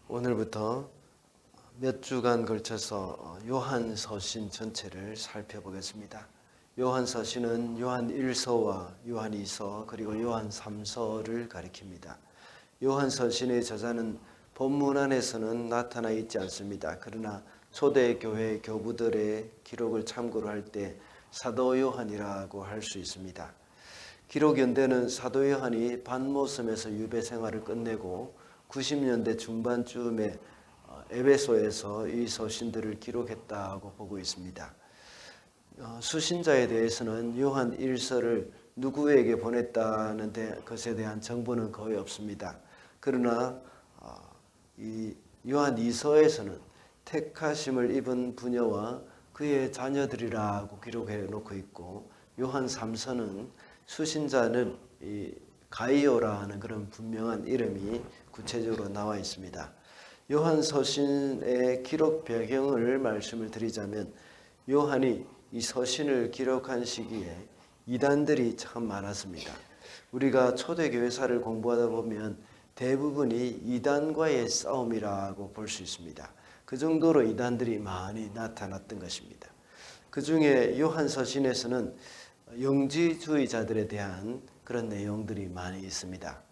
오늘부터 몇 주간 걸쳐서 요한서신 전체를 살펴보겠습니다. 요한서신은 요한 1서와 요한 2서 그리고 요한 3서를 가리킵니다. 요한서신의 저자는 본문 안에서는 나타나 있지 않습니다. 그러나 초대교회 교부들의 기록을 참고로 할 때 사도 요한이라고 할 수 있습니다. 기록 연대는 사도 요한이 반모섬에서 유배 생활을 끝내고 90년대 중반쯤에 에베소에서 이 서신들을 기록했다고 보고 있습니다. 수신자에 대해서는 요한 1서를 누구에게 보냈다는 것에 대한 정보는 거의 없습니다. 그러나 이 요한 2서에서는 택하심을 입은 부녀와 그의 자녀들이라고 기록해 놓고 있고, 요한 3서는 수신자는 이 가이오라는 그런 분명한 이름이 구체적으로 나와 있습니다. 요한 서신의 기록 배경을 말씀을 드리자면, 요한이 이 서신을 기록한 시기에 이단들이 참 많았습니다. 우리가 초대교회사를 공부하다 보면 대부분이 이단과의 싸움이라고 볼 수 있습니다. 그 정도로 이단들이 많이 나타났던 것입니다. 그 중에 요한 서신에서는 영지주의자들에 대한 그런 내용들이 많이 있습니다.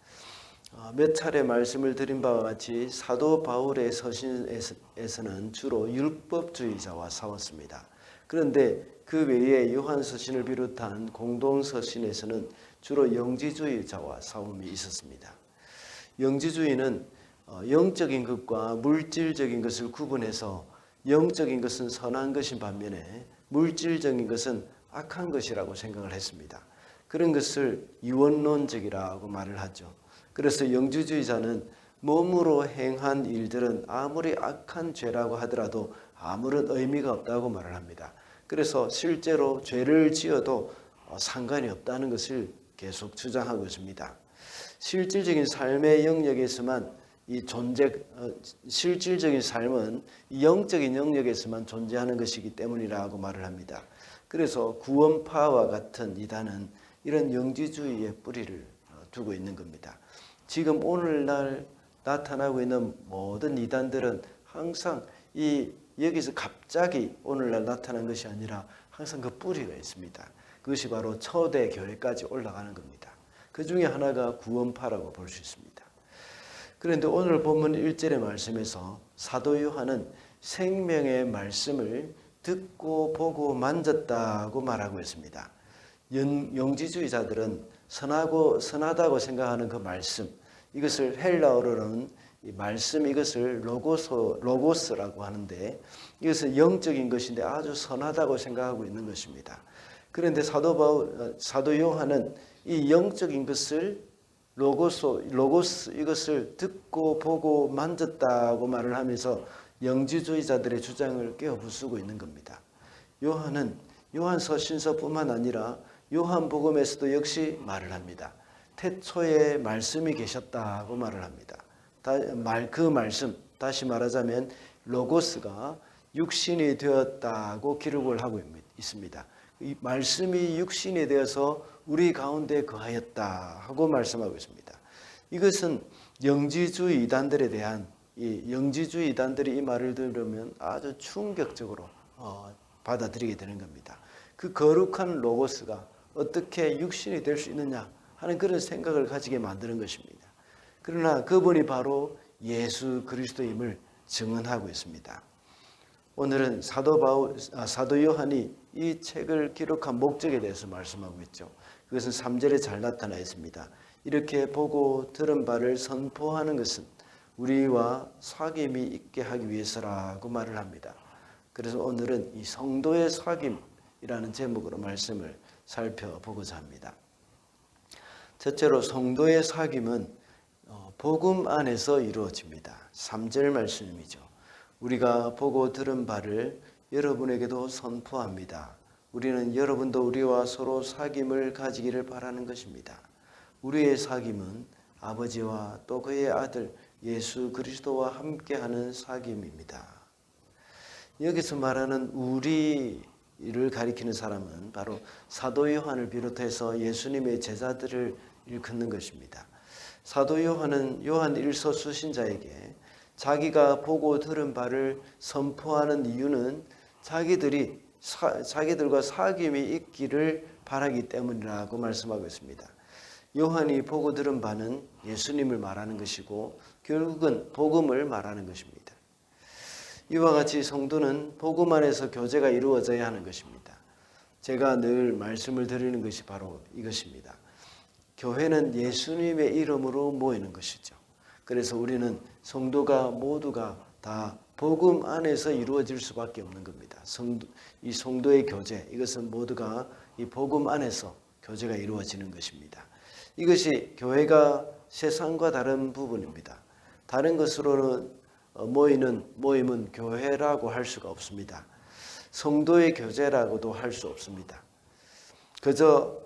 몇 차례 말씀을 드린 바와 같이 사도 바울의 서신에서는 주로 율법주의자와 싸웠습니다. 그런데 그 외에 요한 서신을 비롯한 공동 서신에서는 주로 영지주의자와 싸움이 있었습니다. 영지주의는 영적인 것과 물질적인 것을 구분해서 영적인 것은 선한 것인 반면에 물질적인 것은 악한 것이라고 생각을 했습니다. 그런 것을 이원론적이라고 말을 하죠. 그래서 영지주의자는 몸으로 행한 일들은 아무리 악한 죄라고 하더라도 아무런 의미가 없다고 말을 합니다. 그래서 실제로 죄를 지어도 상관이 없다는 것을 계속 주장하고 있습니다. 실질적인 삶의 영역에서만 실질적인 삶은 영적인 영역에서만 존재하는 것이기 때문이라고 말을 합니다. 그래서 구원파와 같은 이단은 이런 영지주의의 뿌리를 두고 있는 겁니다. 지금 오늘날 나타나고 있는 모든 이단들은 항상 여기서 갑자기 오늘날 나타난 것이 아니라 항상 그 뿌리가 있습니다. 그것이 바로 초대 교회까지 올라가는 겁니다. 그 중에 하나가 구원파라고 볼 수 있습니다. 그런데 오늘 본문 1절의 말씀에서 사도 요한은 생명의 말씀을 듣고 보고 만졌다고 말하고 있습니다. 영지주의자들은 선하다고 생각하는 그 말씀, 이것을 헬라어로는 이 말씀, 이것을 로고스라고 하는데, 이것은 영적인 것인데 아주 선하다고 생각하고 있는 것입니다. 그런데 사도 요한은 이 영적인 것을 로고스 이것을 듣고 보고 만졌다고 말을 하면서 영지주의자들의 주장을 깨어부수고 있는 겁니다. 요한은 요한 서신서뿐만 아니라 요한복음에서도 역시 말을 합니다. 태초에 말씀이 계셨다고 말을 합니다. 그 말씀, 다시 말하자면 로고스가 육신이 되었다고 기록을 하고 있습니다. 이 말씀이 육신이 되어서 우리 가운데 거하였다 하고 말씀하고 있습니다. 이것은 영지주의 이단들에 대한 영지주의 이단들이 이 말을 들으면 아주 충격적으로 받아들이게 되는 겁니다. 그 거룩한 로고스가 어떻게 육신이 될 수 있느냐 하는 그런 생각을 가지게 만드는 것입니다. 그러나 그분이 바로 예수 그리스도임을 증언하고 있습니다. 오늘은 사도 요한이 이 책을 기록한 목적에 대해서 말씀하고 있죠. 그것은 3절에 잘 나타나 있습니다. 이렇게 보고 들은 바를 선포하는 것은 우리와 사귐이 있게 하기 위해서라고 말을 합니다. 그래서 오늘은 이 성도의 사귐이라는 제목으로 말씀을 살펴보고자 합니다. 첫째로 성도의 사귐은 복음 안에서 이루어집니다. 3절 말씀이죠. 우리가 보고 들은 바를 여러분에게도 선포합니다. 우리는 여러분도 우리와 서로 사귐을 가지기를 바라는 것입니다. 우리의 사귐은 아버지와 또 그의 아들 예수 그리스도와 함께하는 사귐입니다. 여기서 말하는 우리를 가리키는 사람은 바로 사도 요한을 비롯해서 예수님의 제자들을 일컫는 것입니다. 사도 요한은 요한 1서 수신자에게 자기가 보고 들은 바를 선포하는 이유는 자기들과 사귐이 있기를 바라기 때문이라고 말씀하고 있습니다. 요한이 보고 들은 바는 예수님을 말하는 것이고 결국은 복음을 말하는 것입니다. 이와 같이 성도는 복음 안에서 교제가 이루어져야 하는 것입니다. 제가 늘 말씀을 드리는 것이 바로 이것입니다. 교회는 예수님의 이름으로 모이는 것이죠. 그래서 우리는 성도가 모두가 다 복음 안에서 이루어질 수밖에 없는 겁니다. 이 성도의 교제, 이것은 모두가 이 복음 안에서 교제가 이루어지는 것입니다. 이것이 교회가 세상과 다른 부분입니다. 다른 것으로는 모임은 교회라고 할 수가 없습니다. 성도의 교제라고도 할 수 없습니다. 그저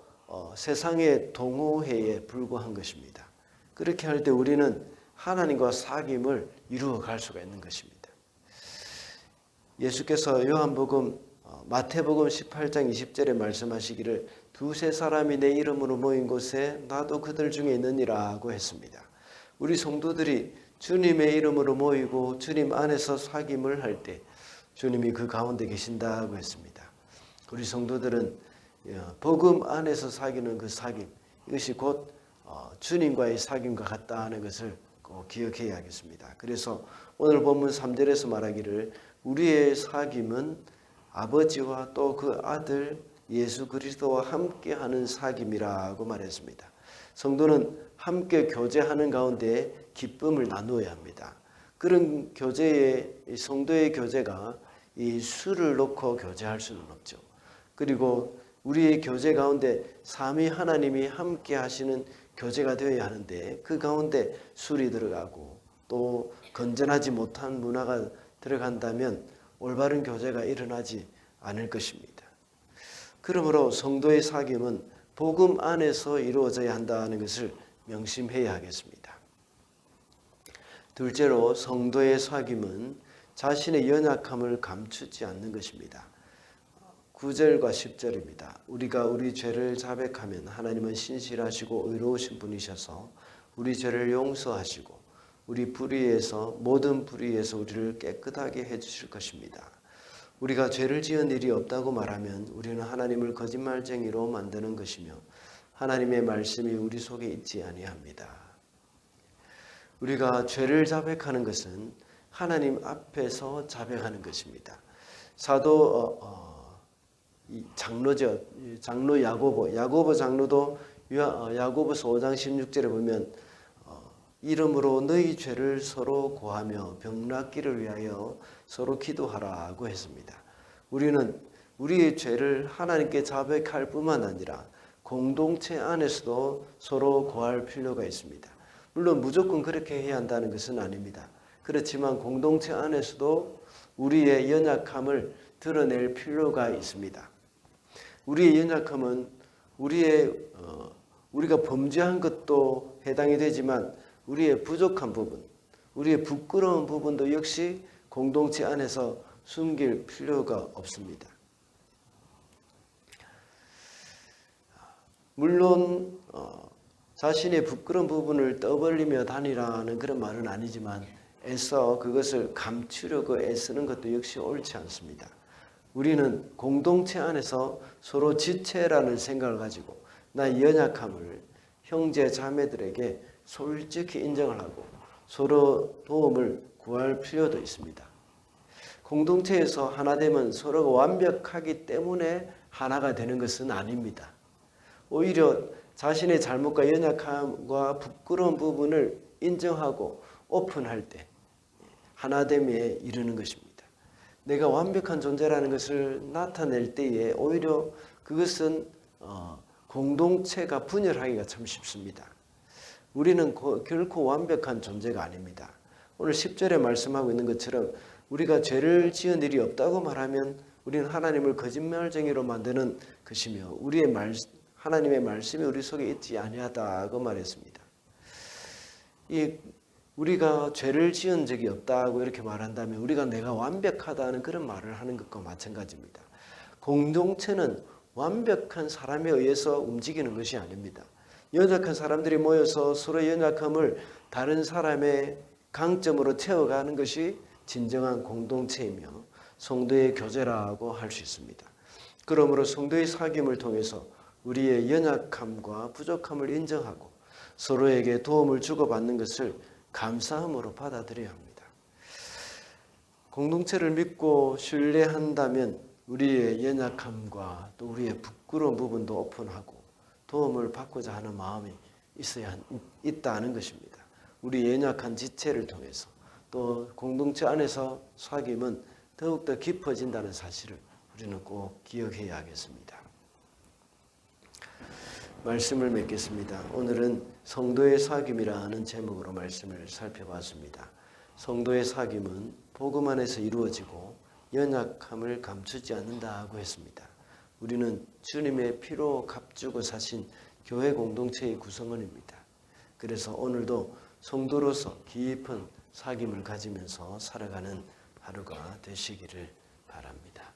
세상의 동호회에 불과한 것입니다. 그렇게 할 때 우리는 하나님과 사귐을 이루어 갈 수가 있는 것입니다. 예수께서 마태복음 18장 20절에 말씀하시기를 두세 사람이 내 이름으로 모인 곳에 나도 그들 중에 있느니라고 했습니다. 우리 성도들이 주님의 이름으로 모이고 주님 안에서 사귐을 할 때 주님이 그 가운데 계신다고 했습니다. 우리 성도들은 복음 안에서 사귀는 그 사귐, 이것이 곧 주님과의 사귐과 같다는 것을 꼭 기억해야겠습니다. 그래서 오늘 본문 3절에서 말하기를 우리의 사귐은 아버지와 또 그 아들 예수 그리스도와 함께하는 사귐이라고 말했습니다. 성도는 함께 교제하는 가운데 기쁨을 나누어야 합니다. 그런 성도의 교제가 이 술을 놓고 교제할 수는 없죠. 그리고 우리의 교제 가운데 삼위 하나님이 함께 하시는 교제가 되어야 하는데 그 가운데 술이 들어가고 또 건전하지 못한 문화가 들어간다면 올바른 교제가 일어나지 않을 것입니다. 그러므로 성도의 사귐은 복음 안에서 이루어져야 한다는 것을 명심해야 하겠습니다. 둘째로 성도의 사귐은 자신의 연약함을 감추지 않는 것입니다. 9절과 10절입니다. 우리가 우리 죄를 자백하면 하나님은 신실하시고 의로우신 분이셔서 우리 죄를 용서하시고 우리 모든 불의에서 우리를 깨끗하게 해주실 것입니다. 우리가 죄를 지은 일이 없다고 말하면 우리는 하나님을 거짓말쟁이로 만드는 것이며 하나님의 말씀이 우리 속에 있지 아니합니다. 우리가 죄를 자백하는 것은 하나님 앞에서 자백하는 것입니다. 장로 야고보 장로도 야고보서 5장 16절에 보면 이름으로 너희 죄를 서로 고하며 병 낫기를 위하여 서로 기도하라고 했습니다. 우리는 우리의 죄를 하나님께 자백할 뿐만 아니라 공동체 안에서도 서로 고할 필요가 있습니다. 물론 무조건 그렇게 해야 한다는 것은 아닙니다. 그렇지만 공동체 안에서도 우리의 연약함을 드러낼 필요가 있습니다. 우리의 연약함은 우리가 범죄한 것도 해당이 되지만 우리의 부족한 부분, 우리의 부끄러운 부분도 역시 공동체 안에서 숨길 필요가 없습니다. 물론 자신의 부끄러운 부분을 떠벌리며 다니라는 그런 말은 아니지만 애써 그것을 감추려고 애쓰는 것도 역시 옳지 않습니다. 우리는 공동체 안에서 서로 지체라는 생각을 가지고 나의 연약함을 형제 자매들에게 솔직히 인정을 하고 서로 도움을 구할 필요도 있습니다. 공동체에서 하나 되면 서로가 완벽하기 때문에 하나가 되는 것은 아닙니다. 오히려 자신의 잘못과 연약함과 부끄러운 부분을 인정하고 오픈할 때 하나됨에 이르는 것입니다. 내가 완벽한 존재라는 것을 나타낼 때에 오히려 그것은 공동체가 분열하기가 참 쉽습니다. 우리는 결코 완벽한 존재가 아닙니다. 오늘 10절에 말씀하고 있는 것처럼 우리가 죄를 지은 일이 없다고 말하면 우리는 하나님을 거짓말쟁이로 만드는 것이며 하나님의 말씀이 우리 속에 있지 아니하다고 말했습니다. 우리가 죄를 지은 적이 없다고 이렇게 말한다면 우리가 내가 완벽하다는 그런 말을 하는 것과 마찬가지입니다. 공동체는 완벽한 사람에 의해서 움직이는 것이 아닙니다. 연약한 사람들이 모여서 서로의 연약함을 다른 사람의 강점으로 채워가는 것이 진정한 공동체이며 성도의 교제라고 할 수 있습니다. 그러므로 성도의 사귐을 통해서 우리의 연약함과 부족함을 인정하고 서로에게 도움을 주고받는 것을 감사함으로 받아들여야 합니다. 공동체를 믿고 신뢰한다면 우리의 연약함과 또 우리의 부끄러운 부분도 오픈하고 도움을 받고자 하는 마음이 있다는 것입니다. 우리 연약한 지체를 통해서 또 공동체 안에서 사귐은 더욱더 깊어진다는 사실을 우리는 꼭 기억해야 하겠습니다. 말씀을 맺겠습니다. 오늘은 성도의 사귐이라는 제목으로 말씀을 살펴봤습니다. 성도의 사귐은 복음 안에서 이루어지고 연약함을 감추지 않는다고 했습니다. 우리는 주님의 피로 값주고 사신 교회 공동체의 구성원입니다. 그래서 오늘도 성도로서 깊은 사귐을 가지면서 살아가는 하루가 되시기를 바랍니다.